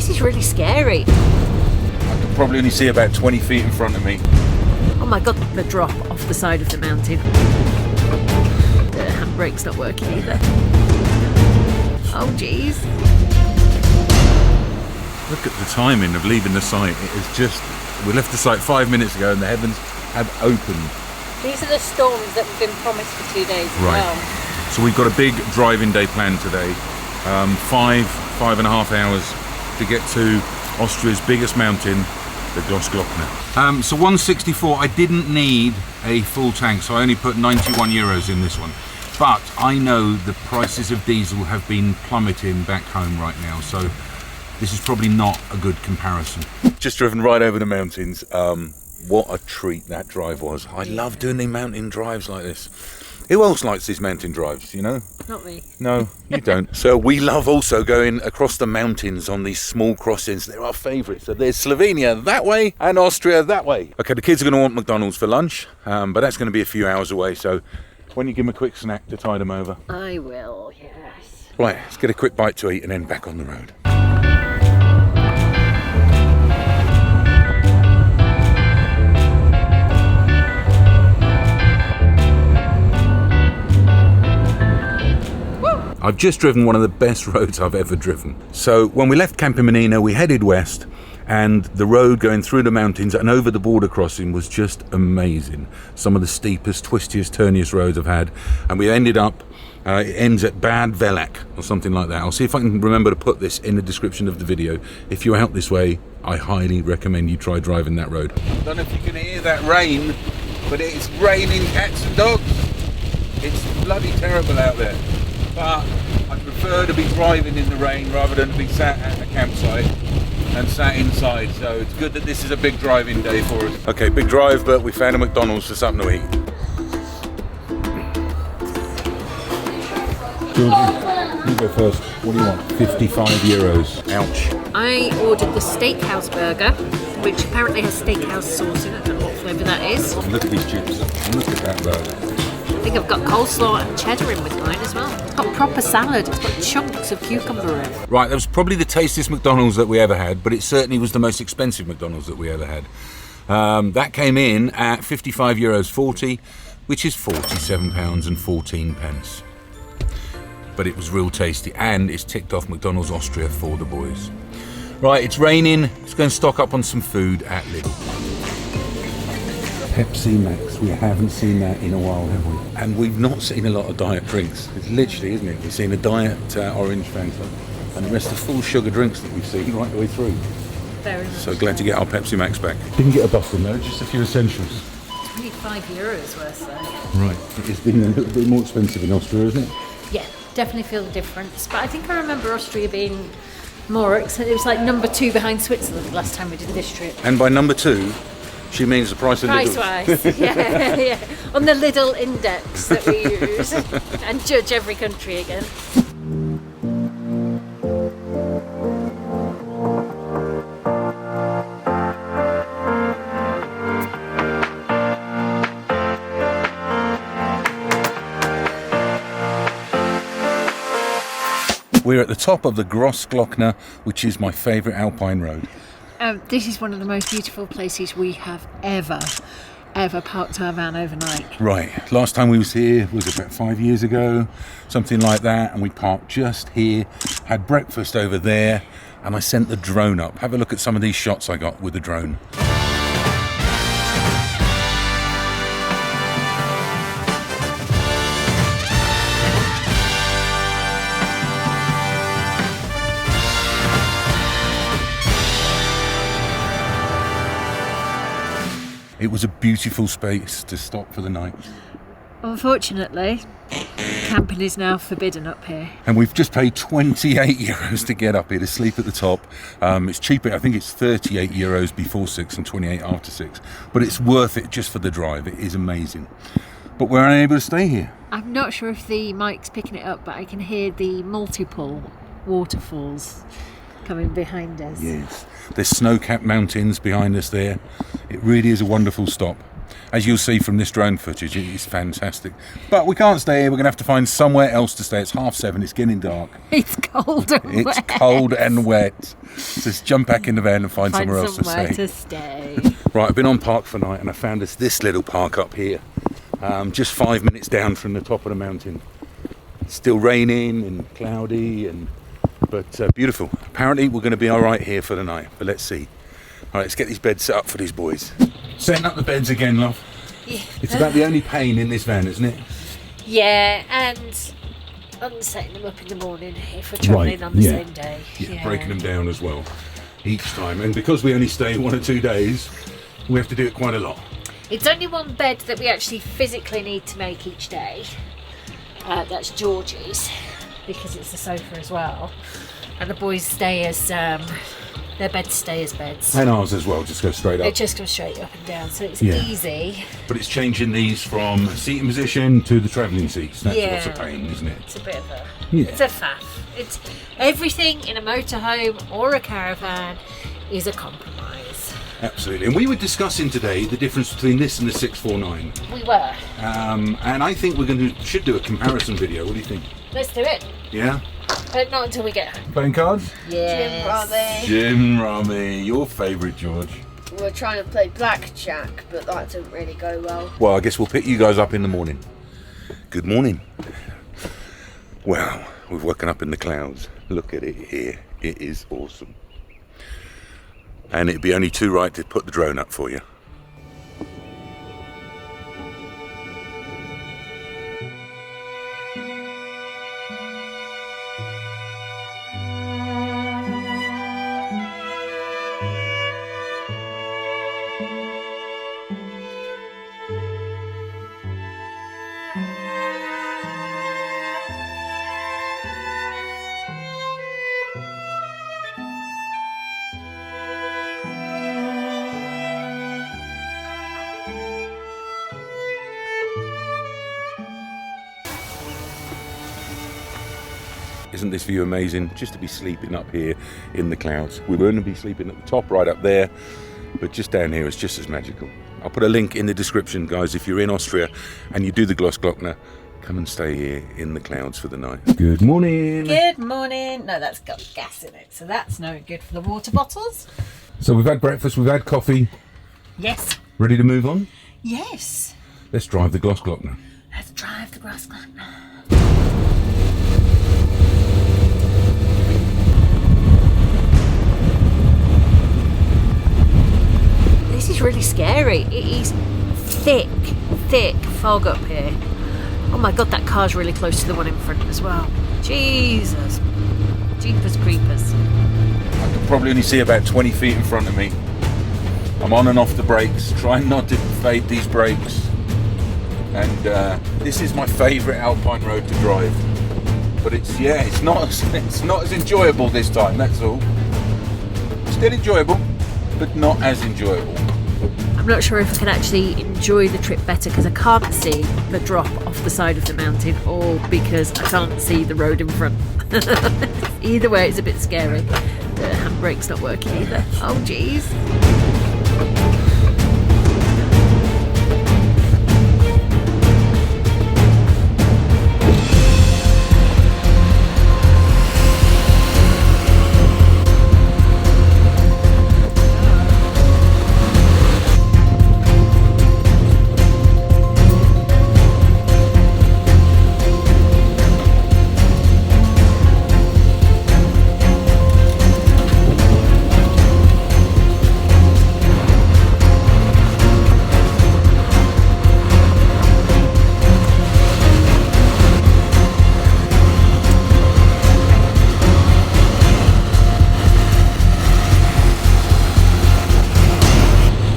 This is really scary. I can probably only see about 20 feet in front of me. Oh my god, the drop off the side of the mountain. The handbrake's not working either. Oh jeez. Look at the timing of leaving the site. It is just, we left the site 5 minutes ago and the heavens have opened. These are the storms that have been promised for 2 days as well. So we've got a big driving day planned today. 5.5 hours to get to Austria's biggest mountain, the Grossglockner. So 164, I didn't need a full tank, so I only put 91 euros in this one. But I know the prices of diesel have been plummeting back home right now, so this is probably not a good comparison. Just driven right over the mountains. What a treat that drive was. I love doing the mountain drives like this. Who else likes these mountain drives, you know? Not me. No, you don't. So we love also going across the mountains on these small crossings. They're our favourites. So there's Slovenia that way and Austria that way. Okay, the kids are going to want McDonald's for lunch, but that's going to be a few hours away. So when you give them a quick snack to tide them over. I will, yes. Right, let's get a quick bite to eat and then back on the road. I've just driven one of the best roads I've ever driven. So when we left Campomenino, we headed west, and the road going through the mountains and over the border crossing was just amazing. Some of the steepest, twistiest, turniest roads I've had. And we ended up, it ends at Bad Velak or something like that. I'll see if I can remember to put this in the description of the video. If you're out this way, I highly recommend you try driving that road. I don't know if you can hear that rain, but it's raining cats and dogs. It's bloody terrible out there. But I prefer to be driving in the rain rather than to be sat at a campsite and sat inside. So it's good that this is a big driving day for us. Okay, big drive, but we found a McDonald's for something to eat. Georgie, you go first. What do you want? 55 euros. Ouch. I ordered the steakhouse burger, which apparently has steakhouse sauce in it. I don't know what flavour that is. Look at these chips. Look at that burger. I think I've got coleslaw and cheddar in with mine as well. It's got proper salad. It's got chunks of cucumber in. Right, that was probably the tastiest McDonald's that we ever had, but it certainly was the most expensive McDonald's that we ever had. That came in at 55 euros 40, which is £47.14. But it was real tasty, and it's ticked off McDonald's Austria for the boys. Right, it's raining. Let's go and stock up on some food at Lidl. Pepsi Max, we haven't seen that in a while, have we? And we've not seen a lot of diet drinks. It's literally, isn't it? We've seen a diet orange Fanta and the rest of full sugar drinks that we've seen right the way through. Very nice. So glad to get our Pepsi Max back. Didn't get a bus in though, just a few essentials. 25 euros worth though. Right, it's been a little bit more expensive in Austria, isn't it? Yeah, definitely feel the difference. But I think I remember Austria being more expensive. It was like number 2 behind Switzerland last time we did this trip. And by number 2, she means the price of Lidl. Price-wise, yeah. On the Lidl index that we use and judge every country again. We're at the top of the Grossglockner, which is my favourite alpine road. This is one of the most beautiful places we have ever parked our van overnight. Right, last time we was here was about 5 years ago, something like that, and we parked just here, had breakfast over there, and I sent the drone up. Have a look at some of these shots I got with the drone. It was a beautiful space to stop for the night. Unfortunately, camping is now forbidden up here. And we've just paid 28 euros to get up here, to sleep at the top. It's cheaper, I think it's 38 euros before 6 and 28 after 6. But it's worth it just for the drive, it is amazing. But we're unable to stay here. I'm not sure if the mic's picking it up, but I can hear the multiple waterfalls coming behind us. Yes, there's snow-capped mountains behind us there. It really is a wonderful stop. As you'll see from this drone footage, it is fantastic. But we can't stay here. We're going to have to find somewhere else to stay. It's 7:30. It's getting dark. It's cold and wet. It's cold and wet. So let's jump back in the van and find somewhere else to stay. Right, I've been on Park for night and I found us this little park up here. Just 5 minutes down from the top of the mountain. It's still raining and cloudy, but beautiful. Apparently we're going to be all right here for the night, but let's see. All right, let's get these beds set up for these boys. Setting up the beds again, love. Yeah. It's about the only pain in this van, isn't it? Yeah, and setting them up in the morning if we're travelling on the same day. Yeah, breaking them down as well each time. And because we only stay 1 or 2 days, we have to do it quite a lot. It's only one bed that we actually physically need to make each day. That's George's, because it's a sofa as well. And the boys stay as, their beds stay as beds. And ours as well, just go straight up. It just goes straight up and down, so it's easy. But it's changing these from seating position to the travelling seats. That's what's a pain, isn't it? It's a bit of a, it's a faff. It's everything in a motorhome or a caravan is a compromise. Absolutely. And we were discussing today the difference between this and the 649. We were. And I think we should do a comparison video. What do you think? Let's do it. Yeah? But not until we get home. Playing cards? Yes. Jim Rummy, your favourite, George. We were trying to play blackjack, but that didn't really go well. Well, I guess we'll pick you guys up in the morning. Good morning. Wow, we've woken up in the clouds. Look at it here. It is awesome. And it'd be only too right to put the drone up for you. Isn't this view amazing? Just to be sleeping up here in the clouds. We were going to be sleeping at the top right up there, but just down here is just as magical. I'll put a link in the description, guys. If you're in Austria and you do the Grossglockner, come and stay here in the clouds for the night. Good morning. Good morning. No, that's got gas in it, so that's no good for the water bottles. So we've had breakfast, we've had coffee. Yes. Ready to move on? Yes. Let's drive the Grossglockner. Let's drive the Grossglockner. This is really scary. It is thick fog up here. Oh my god, that car's really close to the one in front as well. Jesus. Jeepers creepers. I can probably only see about 20 feet in front of me. I'm on and off the brakes, trying not to fade these brakes. And this is my favourite Alpine road to drive. But it's not as enjoyable this time, that's all. Still enjoyable, but not as enjoyable. I'm not sure if I can actually enjoy the trip better because I can't see the drop off the side of the mountain, or because I can't see the road in front. Either way, it's a bit scary. The handbrake's not working either. Oh jeez.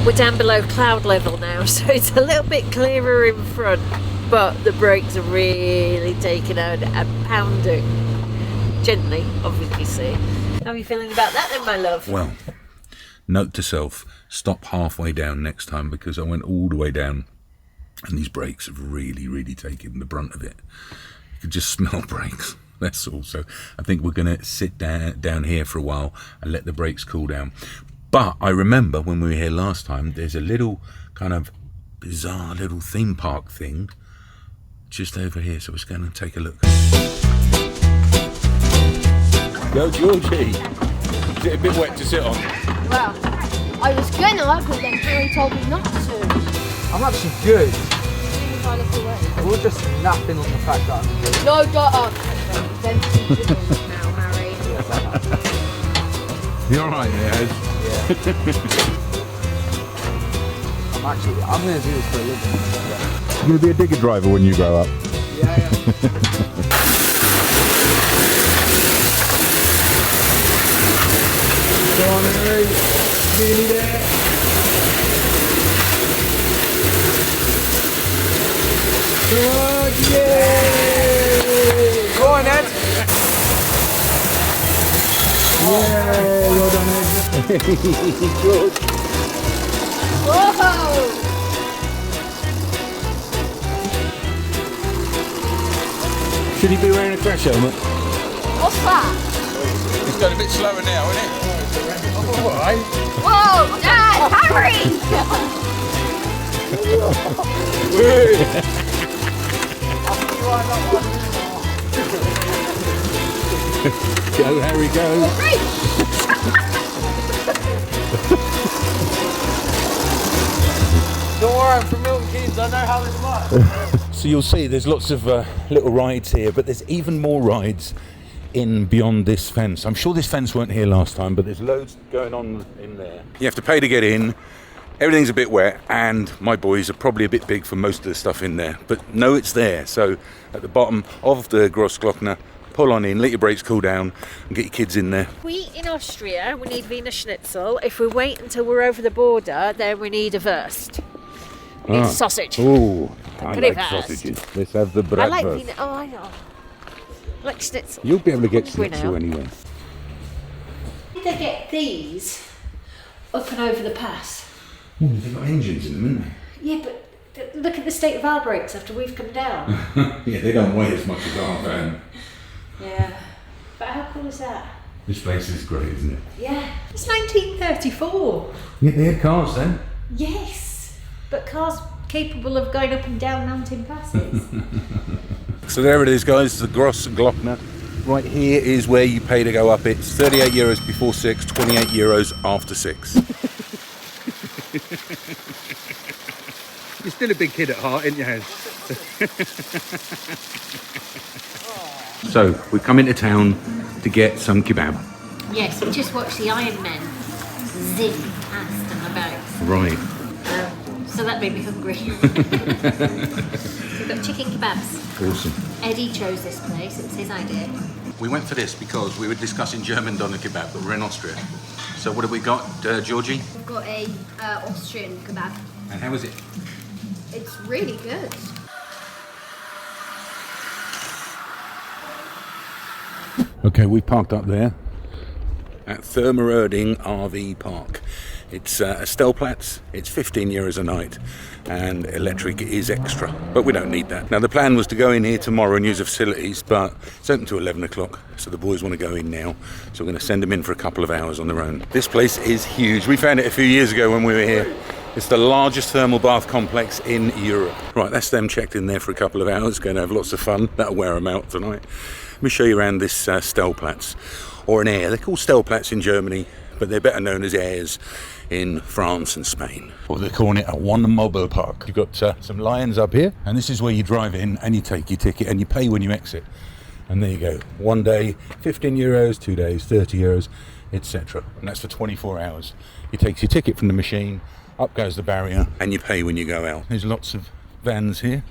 We're down below cloud level now, so it's a little bit clearer in front, but the brakes are really taking out and pounding. Gently, obviously. How are you feeling about that then, my love? Well, note to self, stop halfway down next time, because I went all the way down and these brakes have really taken the brunt of it. You could just smell brakes. That's all. So I think we're going to sit down here for a while and let the brakes cool down. But I remember when we were here last time, there's a little kind of bizarre little theme park thing just over here, so let's go and take a look. Go Georgie! Is it a bit wet to sit on? Well, I was gonna, but then Harry told me not to. I'm actually good. If I look away. We're just napping on the fact that I'm good. No, then teach it now, Harry. You alright there, Ed? I'm going to do this for a living. You're going to be a digger driver when you grow up. Yeah. Go on, Harry. Nearly there. Good, yay! Go on, Ed. Yay, well done, Ed. Good. Whoa! Should he be wearing a crash helmet? What's that? It's going a bit slower now, isn't it? Alright. Whoa! Dad! Harry! Go, Harry, go. Don't worry, I'm from Milton Keynes. I know how this works. So you'll see there's lots of little rides here, but there's even more rides in beyond this fence. I'm sure this fence weren't here last time, but there's loads going on in there. You have to pay to get in. Everything's a bit wet, and my boys are probably a bit big for most of the stuff in there, but no, it's there. So at the bottom of the Grossglockner, pull on in, let your brakes cool down, and get your kids in there. We eat in Austria, we need Wiener Schnitzel. If we wait until we're over the border, then we need a Wurst. We need a sausage. Oh, I like Currywurst. sausages. Let's have the I like bratwurst. Wiener. Oh, I know. I like Schnitzel. You'll be able to get Hungry schnitzel now. anyway. Did they get these up and over the pass? Oh, they've got engines in them, haven't Yeah, but look at the state of our brakes after we've come down. they? Yeah, they don't weigh as much as our van. Yeah. But how cool is that? This place is great, isn't it? Yeah. It's 1934. Yeah, they had cars then. Yes. But cars capable of going up and down mountain passes. So there it is, guys, the Grossglockner. Right here is where you pay to go up. It's 38 euros before 6, 28 euros after 6. You're still a big kid at heart, ain't you, Hez? So, we come into town to get some kebab. Yes, we just watched the Iron Men zing past and about. Right. So that made me hungry. So we've got chicken kebabs. Awesome. Eddie chose this place, it was his idea. We went for this because we were discussing German doner kebab, but we're in Austria. So what have we got, Georgie? We've got a Austrian kebab. And how is it? It's really good. Okay, we parked up there at Thermererding RV Park. It's a Stellplatz, it's 15 euros a night, and electric is extra, but we don't need that. Now the plan was to go in here tomorrow and use the facilities, but it's open to 11 o'clock, so the boys want to go in now, so we're going to send them in for a couple of hours on their own. This place is huge. We found it a few years ago when we were here. It's the largest thermal bath complex in Europe. Right, that's them checked in there for a couple of hours, going to have lots of fun. That'll wear them out tonight. Let me show you around this Stellplatz, or an air. They're called Stellplatz in Germany, but they're better known as airs in France and Spain. Or they're calling it a one-mobile park. You've got some lions up here, and this is where you drive in and you take your ticket and you pay when you exit. And there you go. 1 day, 15 euros, 2 days, 30 euros, etc. And that's for 24 hours. He takes your ticket from the machine, up goes the barrier, and you pay when you go out. There's lots of vans here.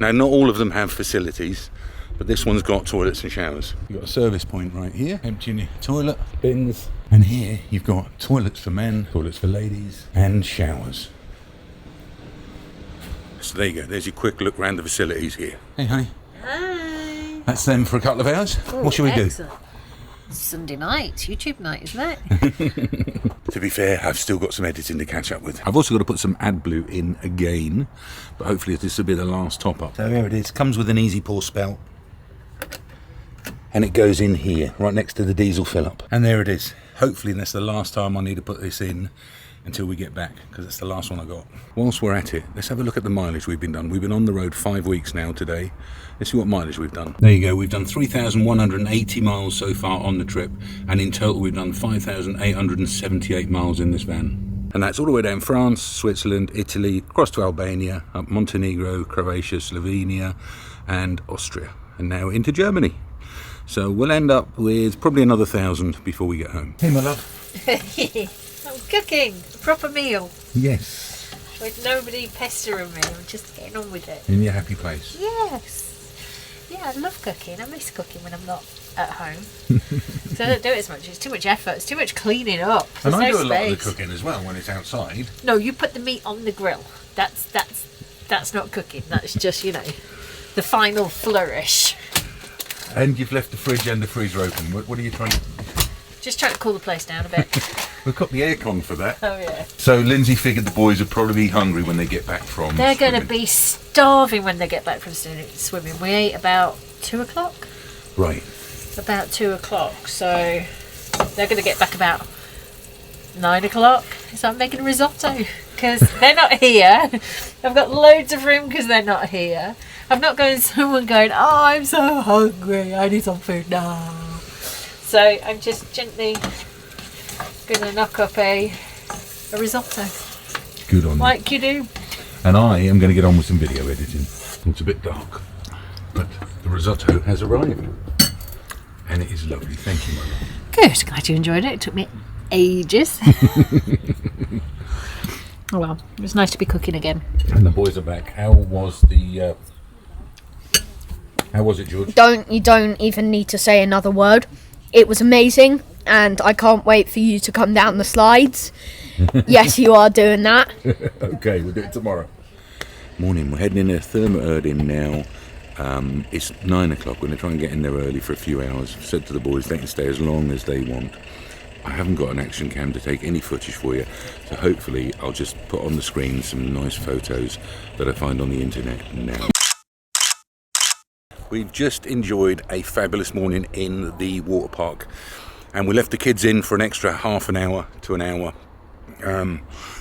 Now, not all of them have facilities, but this one's got toilets and showers. You've got a service point right here, emptying your toilet, bins. And here you've got toilets for men, toilets for ladies, and showers. So there you go, there's your quick look around the facilities here. Hey honey. Hi. That's them for a couple of hours. What shall we do? Sunday night, YouTube night, isn't it? To be fair, I've still got some editing to catch up with. I've also got to put some AdBlue in again, but hopefully this will be the last top up. So here it is, comes with an easy pour spout. And it goes in here, right next to the diesel fill up. And there it is. Hopefully that's the last time I need to put this in until we get back, because it's the last one I got. Whilst we're at it, let's have a look at the mileage we've been done. We've been on the road 5 weeks now today. Let's see what mileage we've done. There you go, we've done 3,180 miles so far on the trip, and in total we've done 5,878 miles in this van. And that's all the way down France, Switzerland, Italy, across to Albania, up Montenegro, Croatia, Slovenia, and Austria, and now into Germany. So we'll end up with probably another 1,000 before we get home. Hey, my love. I'm cooking a proper meal Yes. with nobody pestering me. I'm just getting on with it. In your happy place. Yes. Yeah, I love cooking. I miss cooking when I'm not at home. So I don't do it as much. It's too much effort. It's too much cleaning up. And There's I no do a lot of the space. cooking as well when it's outside. No, you put the meat on the grill. That's not cooking. That's just, you know, the final flourish. And you've left the fridge and the freezer open. What are you trying to... Just trying to cool the place down a bit. We've got the aircon for that. Oh yeah. So Lindsay figured the boys would probably be hungry when they get back from They're going to swimming. be starving when they get back from swimming. We ate about 2 o'clock. Right. About 2 o'clock. So they're going to get back about 9 o'clock. So I'm making risotto because they're not here. I've got loads of room because they're not here. I'm not going someone going, oh, I'm so hungry. I need some food now. So I'm just gently going to knock up a risotto. Good on Like you do. And I am going to get on with some video editing. It's a bit dark, but the risotto has arrived. And it is lovely. Thank you, my love. Good. Glad you enjoyed it. It took me ages. Oh well, it was nice to be cooking again. And the boys are back. How was the... How was it, George? You don't even need to say another word. It was amazing, and I can't wait for you to come down the slides. Yes, you are doing that. Okay, we'll do it tomorrow. Morning, we're heading in to Therma-Erding now. It's 9 o'clock. We're going to try and get in there early for a few hours. I've said to the boys they can stay as long as they want. I haven't got an action cam to take any footage for you, so hopefully I'll just put on the screen some nice photos that I find on the internet now. We've just enjoyed a fabulous morning in the water park, and we left the kids in for an extra half an hour to an hour.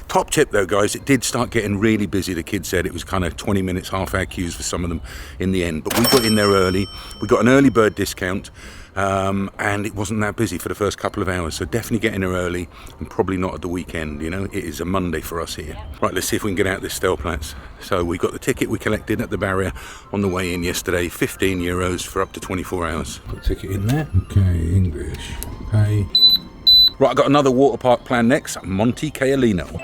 Top tip though, guys, it did start getting really busy. The kids said it was kind of 20 minutes, half hour queues for some of them in the end, but we got in there early. We got an early bird discount, and it wasn't that busy for the first couple of hours, so definitely get in there early, and probably not at the weekend. You know, it is a Monday for us here. Right, let's see if we can get out this Stelplatz. So we got the ticket we collected at the barrier on the way in yesterday, €15 for up to 24 hours. Put the ticket in there. Okay, English, pay. Right, I've got another water park plan next, Monte Caolino.